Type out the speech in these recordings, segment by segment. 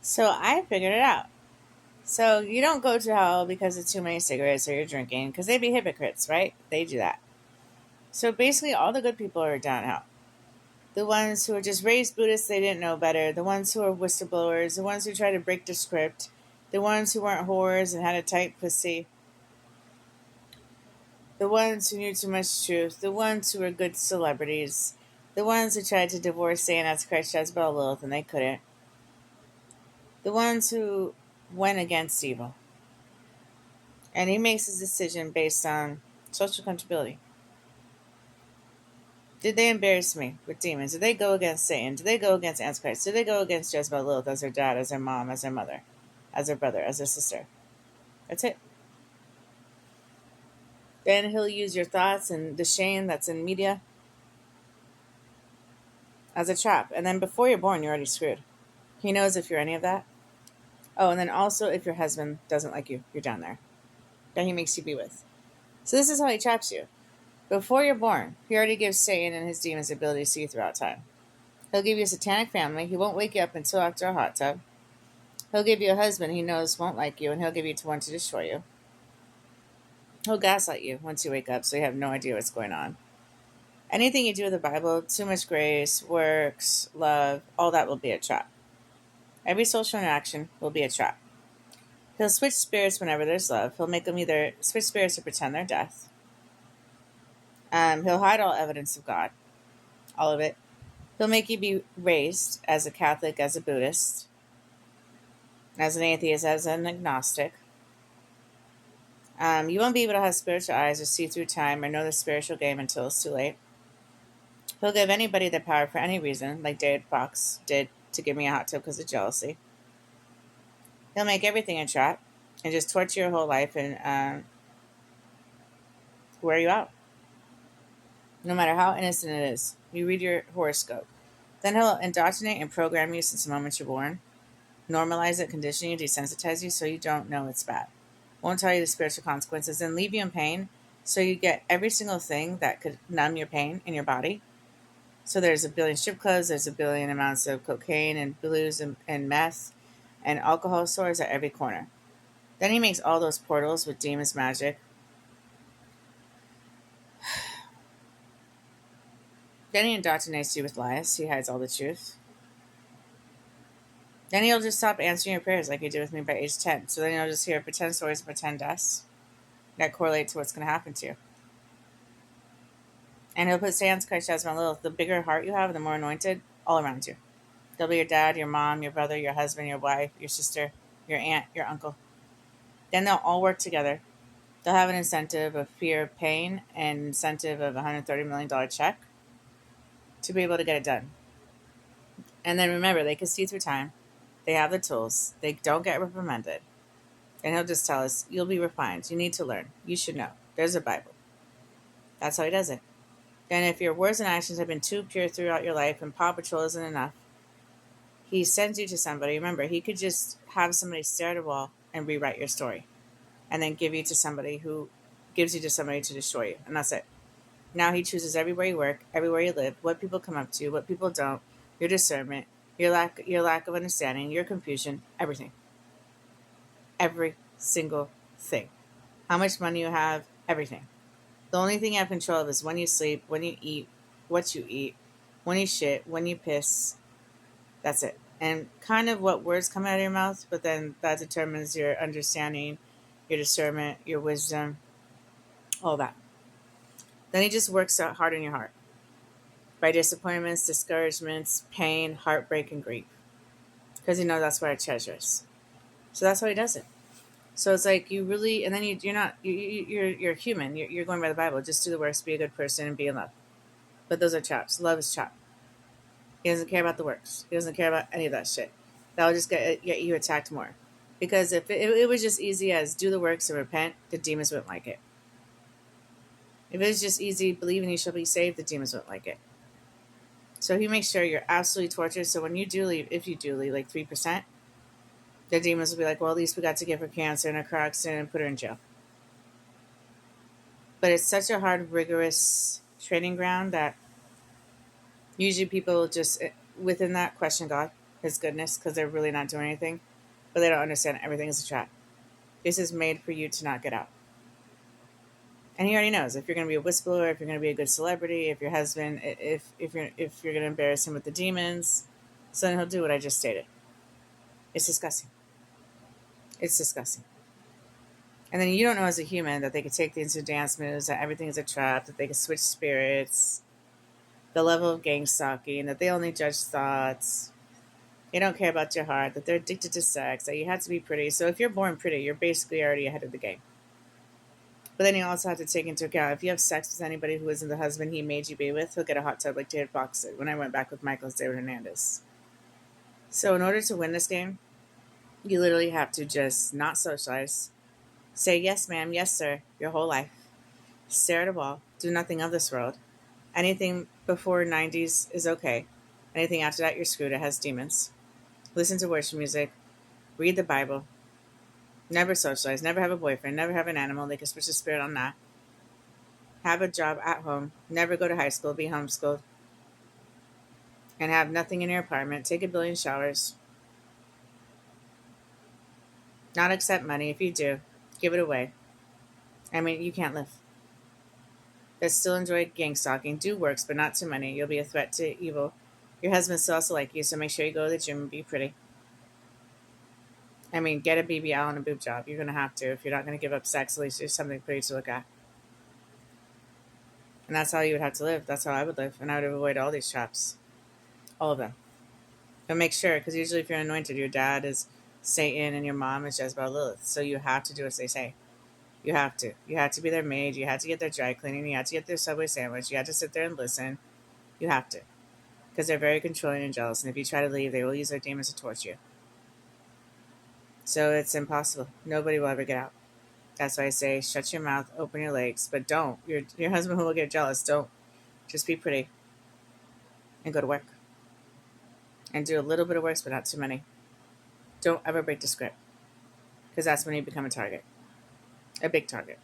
So I figured it out. So you don't go to hell because of too many cigarettes or you're drinking, because they'd be hypocrites, right? They do that. So basically, all the good people are down hell. The ones who are just raised Buddhists, they didn't know better. The ones who are whistleblowers. The ones who try to break the script. The ones who weren't whores and had a tight pussy. The ones who knew too much truth. The ones who were good celebrities. The ones who tried to divorce Satan as Christ Jezebel Lilith and they couldn't. The ones who went against evil. And he makes his decision based on social comfortability. Did they embarrass me with demons? Did they go against Satan? Did they go against Antichrist? Did they go against Jezebel Lilith as their dad, as their mom, as their mother, as their brother, as their sister? That's it. Then he'll use your thoughts and the shame that's in media as a trap. And then before you're born, you're already screwed. He knows if you're any of that. Oh, and then also if your husband doesn't like you, you're down there. That he makes you be with. So this is how he traps you. Before you're born, he already gives Satan and his demons the ability to see you throughout time. He'll give you a satanic family. He won't wake you up until after a hot tub. He'll give you a husband he knows won't like you, and he'll give you to one to destroy you. He'll gaslight you once you wake up, so you have no idea what's going on. Anything you do with the Bible, too much grace, works, love, all that will be a trap. Every social interaction will be a trap. He'll switch spirits whenever there's love. He'll make them either switch spirits or pretend they're death. He'll hide all evidence of God, all of it. He'll make you be raised as a Catholic, as a Buddhist, as an atheist, as an agnostic. You won't be able to have spiritual eyes or see through time or know the spiritual game until it's too late. He'll give anybody the power for any reason, like David Fox did to give me a hot tub because of jealousy. He'll make everything a trap and just torture your whole life and wear you out. No matter how innocent it is. You read your horoscope. Then he'll indoctrinate and program you since the moment you're born. Normalize it, condition you, desensitize you so you don't know it's bad. Won't tell you the spiritual consequences and leave you in pain so you get every single thing that could numb your pain in your body. So there's a billion strip clubs, there's a billion amounts of cocaine and booze and meth and alcohol stores at every corner. Then he makes all those portals with demons magic. Then he indoctrinates you with lies. He hides all the truth. Then he'll just stop answering your prayers like he did with me by age 10. So then you'll just hear pretend stories and pretend deaths that correlate to what's going to happen to you. And he'll put Sans, Christ, Jasmine, Lilith, the bigger heart you have, the more anointed, all around you. They'll be your dad, your mom, your brother, your husband, your wife, your sister, your aunt, your uncle. Then they'll all work together. They'll have an incentive of fear of pain and incentive of a $130 million check to be able to get it done. And then remember, they can see through time. They have the tools. They don't get reprimanded. And he'll just tell us, you'll be refined. You need to learn. You should know. There's a Bible. That's how he does it. And if your words and actions have been too pure throughout your life and Paw Patrol isn't enough, he sends you to somebody. Remember, he could just have somebody stare at a wall and rewrite your story and then give you to somebody who gives you to somebody to destroy you. And that's it. Now he chooses everywhere you work, everywhere you live, what people come up to, what people don't, your discernment, your lack of understanding, your confusion, everything. Every single thing. How much money you have, everything. The only thing you have control of is when you sleep, when you eat, what you eat, when you shit, when you piss. That's it. And kind of what words come out of your mouth, but then that determines your understanding, your discernment, your wisdom, all that. Then he just works out hard in your heart by disappointments, discouragements, pain, heartbreak, and grief. Because he knows that's where our treasure is. So that's why he does it. So it's like you really, and then you're human. You're going by the Bible. Just do the works, be a good person, and be in love. But those are traps. Love is trap. He doesn't care about the works. He doesn't care about any of that shit. That will just get you attacked more. Because if it was just easy as do the works and repent, the demons wouldn't like it. If it was just easy, believe and you shall be saved, the demons wouldn't like it. So he makes sure you're absolutely tortured. So when you do leave, if you do leave like 3%, the demons will be like, well, at least we got to give her cancer and a car accident and put her in jail. But it's such a hard, rigorous training ground that usually people just, within that, question God. his goodness because they're really not doing anything, but they don't understand everything is a trap. This is made for you to not get out. And he already knows if you're going to be a whistleblower, if you're going to be a good celebrity, if your husband, if you're going to embarrass him with the demons, so then he'll do what I just stated. It's disgusting. It's disgusting. And then you don't know as a human that they could take things to dance moves, that everything is a trap, that they could switch spirits, the level of gang stalking, that they only judge thoughts. They don't care about your heart, that they're addicted to sex, that you have to be pretty. So if you're born pretty, you're basically already ahead of the game. But then you also have to take into account if you have sex with anybody who isn't the husband he made you be with, he'll get a hot tub like David Fox did when I went back with Michael David Hernandez. So in order to win this game, you literally have to just not socialize. Say yes, ma'am, yes, sir, your whole life. Stare at a wall. Do nothing of this world. Anything before 90s is okay. Anything after that, you're screwed. It has demons. Listen to worship music. Read the Bible. Never socialize. Never have a boyfriend. Never have an animal. They can switch the spirit on that. Have a job at home. Never go to high school. Be homeschooled. And have nothing in your apartment. Take a billion showers. Not accept money. If you do, give it away. I mean, you can't live. But still enjoy gang stalking. Do works, but not too many. You'll be a threat to evil. Your husband still also like you, so make sure you go to the gym and be pretty. I mean, get a BBL and a boob job. You're going to have to. If you're not going to give up sex, at least there's something pretty to look at. And that's how you would have to live. That's how I would live. And I would avoid all these traps. All of them. But make sure, because usually if you're anointed, your dad is Satan and your mom is Jezebel Lilith. So you have to do as they say. You have to. You have to be their maid. You have to get their dry cleaning. You have to get their Subway sandwich. You have to sit there and listen. You have to. Because they're very controlling and jealous. And if you try to leave, they will use their demons to torture you. So it's impossible. Nobody will ever get out. That's why I say shut your mouth, open your legs. But don't. Your husband will get jealous. Don't. Just be pretty. And go to work. And do a little bit of work, but not too many. Don't ever break the script. Because that's when you become a target. A big target.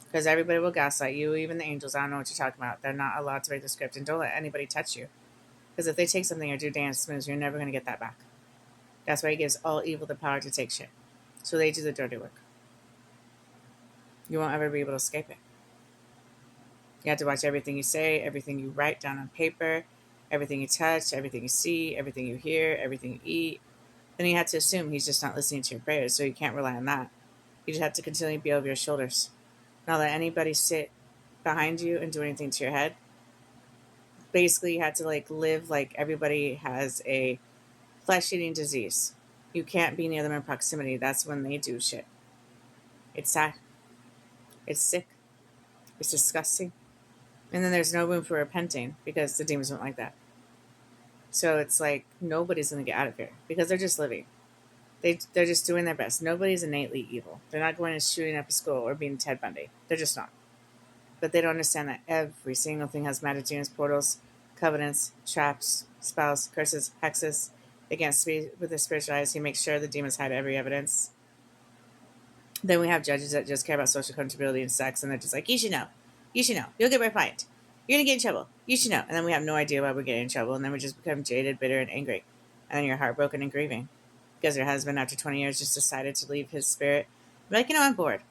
Because everybody will gaslight you, even the angels. I don't know what you're talking about. They're not allowed to break the script. And don't let anybody touch you. Because if they take something or do dance moves, you're never going to get that back. That's why he gives all evil the power to take shit. So they do the dirty work. You won't ever be able to escape it. You have to watch everything you say, everything you write down on paper, everything you touch, everything you see, everything you hear, everything you eat. Then you have to assume he's just not listening to your prayers, so you can't rely on that. You just have to continually be over your shoulders. Not let anybody sit behind you and do anything to your head. Basically, you have to live like everybody has a flesh-eating disease. You can't be near them in proximity. That's when they do shit. It's sad. It's sick. It's disgusting. And then there's no room for repenting because the demons don't like that. So it's like nobody's going to get out of here because they're just living. They're just doing their best. Nobody's innately evil. They're not going and shooting up a school or being Ted Bundy. They're just not. But they don't understand that every single thing has magic, demons, portals, covenants, traps, spells, curses, hexes. They can't see with their spiritual eyes. He makes sure the demons hide every evidence. Then we have judges that just care about social comfortability and sex, and they're just like, you should know. You should know. You'll get refined. You're going to get in trouble. You should know. And then we have no idea why we're getting in trouble, and then we just become jaded, bitter, and angry. And then you're heartbroken and grieving. Because your husband, after 20 years, just decided to leave his spirit. You're like, I'm bored.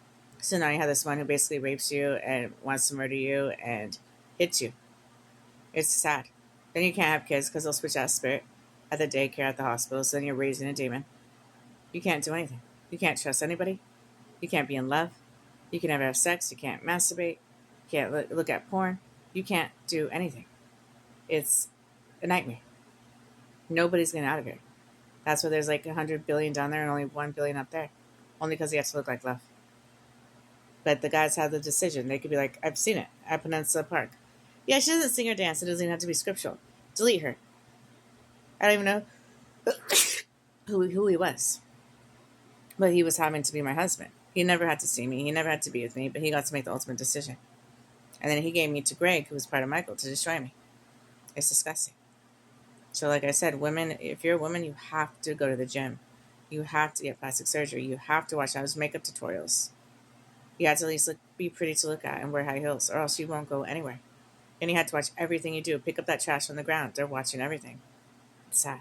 So now you have this one who basically rapes you and wants to murder you and hits you. It's sad. Then you can't have kids because they'll switch out spirit at the daycare, at the hospital. So then you're raising a demon. You can't do anything. You can't trust anybody. You can't be in love. You can never have sex. You can't masturbate. You can't look at porn. You can't do anything. It's a nightmare. Nobody's getting out of here. That's why there's 100 billion down there and only 1 billion up there. Only because they have to look like love. But the guys have the decision. They could be like, I've seen it at Peninsula Park. Yeah, she doesn't sing or dance. It doesn't even have to be scriptural. Delete her. I don't even know who he was. But he was having to be my husband. He never had to see me. He never had to be with me. But he got to make the ultimate decision. And then he gave me to Greg, who was part of Michael, to destroy me. It's disgusting. So like I said, women, if you're a woman, you have to go to the gym. You have to get plastic surgery. You have to watch those makeup tutorials. You have to at least be pretty to look at and wear high heels, or else you won't go anywhere. And you have to watch everything you do. Pick up that trash on the ground. They're watching everything. It's sad.